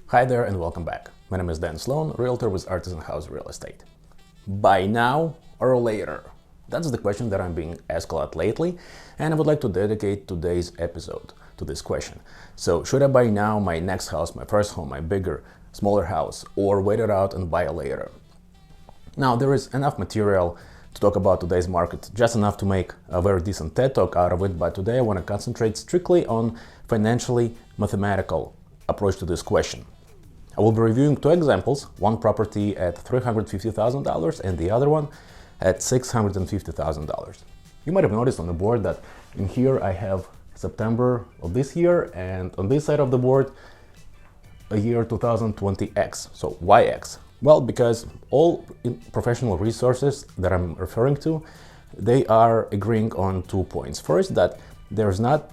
Hi there and welcome back. My name is Dan Sloan, realtor with Artisan House Real Estate. Buy now or later? That's the question that I'm being asked a lot lately, and I would like to dedicate today's episode to this question. So, should I buy now my next house, my first home, my bigger, smaller house, or wait it out and buy later? Now, there is enough material to talk about today's market, just enough to make a very decent TED Talk out of it, but today I want to concentrate strictly on financially mathematical approach to this question. I will be reviewing two examples, one property at $350,000 and the other one at $650,000. You might have noticed on the board that in here I have September of this year, and on this side of the board, a year 2020X, so YX. Well, because all professional resources that I'm referring to, they are agreeing on 2 points. First, that there's not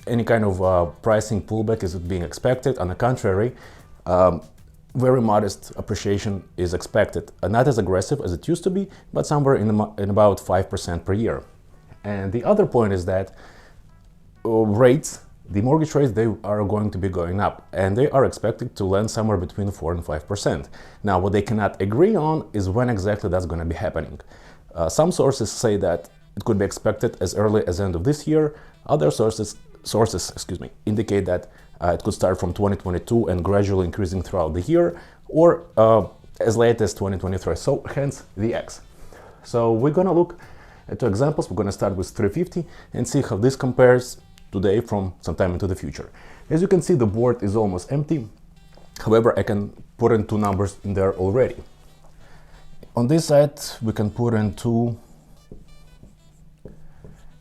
any kind of pricing pullback is being expected. On the contrary, very modest appreciation is expected. Not as aggressive as it used to be, but somewhere in about 5% per year. And the other point is that rates, the mortgage rates, they are going to be going up, and they are expected to land somewhere between 4 and 5%. Now, what they cannot agree on is when exactly that's going to be happening. Some sources say that it could be expected as early as end of this year. Other sources indicate that it could start from 2022 and gradually increasing throughout the year, or as late as 2023. So hence the X. So we're going to look at two examples. We're going to start with 350 and see how this compares today from some time into the future. As you can see, the board is almost empty. However, I can put in two numbers in there already. On this side, we can put in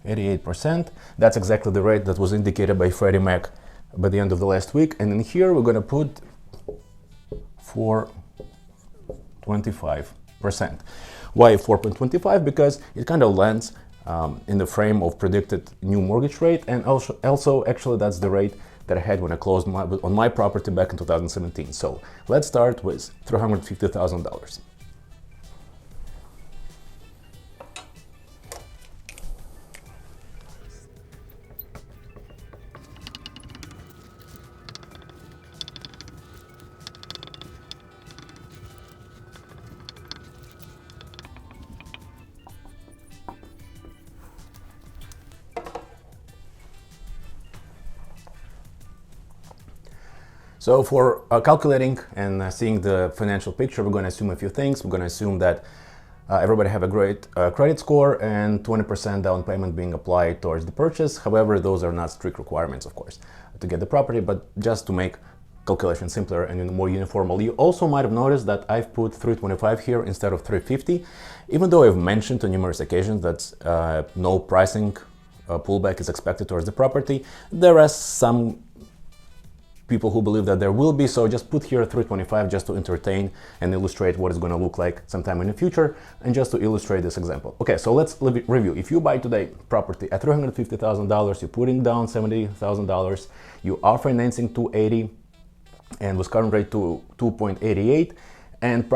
88%. That's exactly the rate that was indicated by Freddie Mac by the end of the last week. And in here, we're going to put 4.25%. Why 4.25? Because it kind of lands in the frame of predicted new mortgage rate, and also actually that's the rate that I had when I closed on my property back in 2017. So let's start with $350,000. So for calculating and seeing the financial picture, we're going to assume a few things. We're going to assume that everybody have a great credit score and 20% down payment being applied towards the purchase. However, those are not strict requirements, of course, to get the property, but just to make calculation simpler and more uniform. You also might have noticed that I've put 325 here instead of 350, even though I've mentioned on numerous occasions that no pricing pullback is expected towards the property. There are some people who believe that there will be, so just put here 325 just to entertain and illustrate what it's going to look like sometime in the future, and just to illustrate this example. Okay, so let's review. If you buy today property at $350,000, you're putting down $70,000, you are financing $280,000 and with current rate to 2.88, and the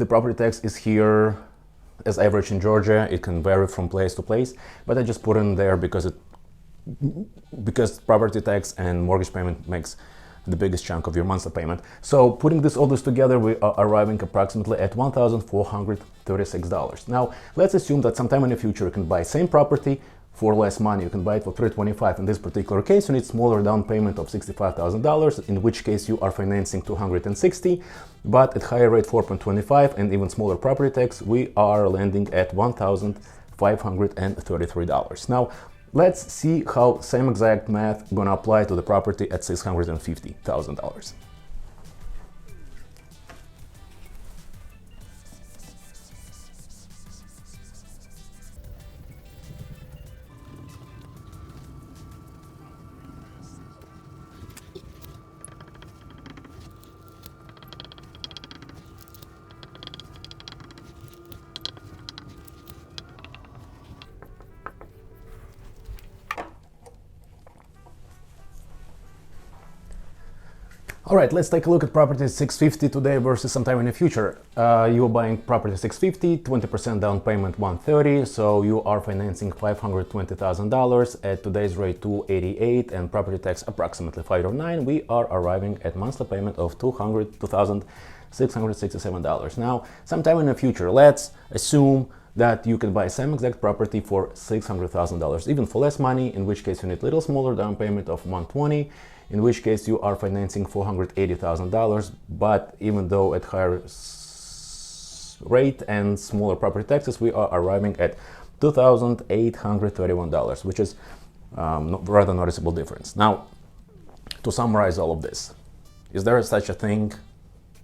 property tax is here as average in Georgia. It can vary from place to place, but I just put in there because property tax and mortgage payment makes the biggest chunk of your monthly payment. So putting all this together, we are arriving approximately at $1,436. Now, let's assume that sometime in the future you can buy same property for less money. You can buy it for $325. In this particular case, you need smaller down payment of $65,000, in which case you are financing $260,000, but at higher rate 4.25 and even smaller property tax, we are landing at $1,533. Now, let's see how same exact math gonna apply to the property at $650,000. All right, let's take a look at property 650 today versus sometime in the future. You're buying property 650, 20% down payment 130, so you are financing $520,000 at today's rate 288 and property tax approximately 509. We are arriving at monthly payment of $2,667. Now, sometime in the future, let's assume that you can buy same exact property for $600,000, even for less money, in which case you need a little smaller down payment of 120, in which case you are financing $480,000, but even though at higher rate and smaller property taxes, we are arriving at $2,831, which is rather noticeable difference. Now, to summarize all of this, is there such a thing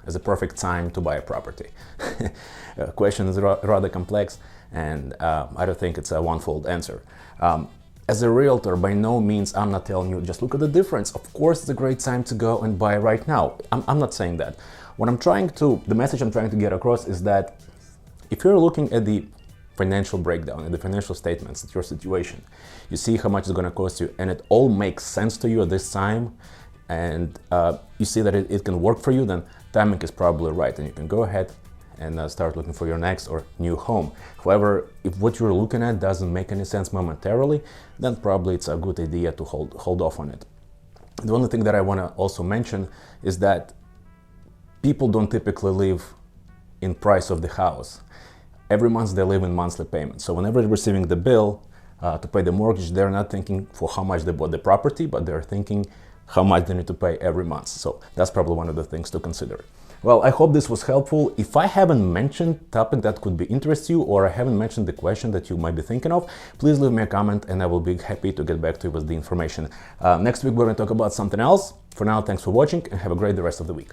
as a perfect time to buy a property? Question is rather complex, and I don't think it's a one-fold answer. As a realtor, by no means I'm not telling you just look at the difference. Of course, it's a great time to go and buy right now. I'm not saying that. The message I'm trying to get across is that if you're looking at the financial breakdown and the financial statements at your situation, you see how much it's going to cost you, and it all makes sense to you at this time, and you see that it can work for you, then timing is probably right, and you can go ahead and start looking for your next or new home. However, if what you're looking at doesn't make any sense momentarily, then probably it's a good idea to hold off on it. The only thing that I want to also mention is that people don't typically live in price of the house. Every month they live in monthly payments. So whenever they're receiving the bill to pay the mortgage, they're not thinking for how much they bought the property, but they're thinking how much they need to pay every month. So that's probably one of the things to consider. Well, I hope this was helpful. If I haven't mentioned topic that could be interest you, or I haven't mentioned the question that you might be thinking of, please leave me a comment and I will be happy to get back to you with the information. Next week we're going to talk about something else. For now, thanks for watching and have a great rest of the week.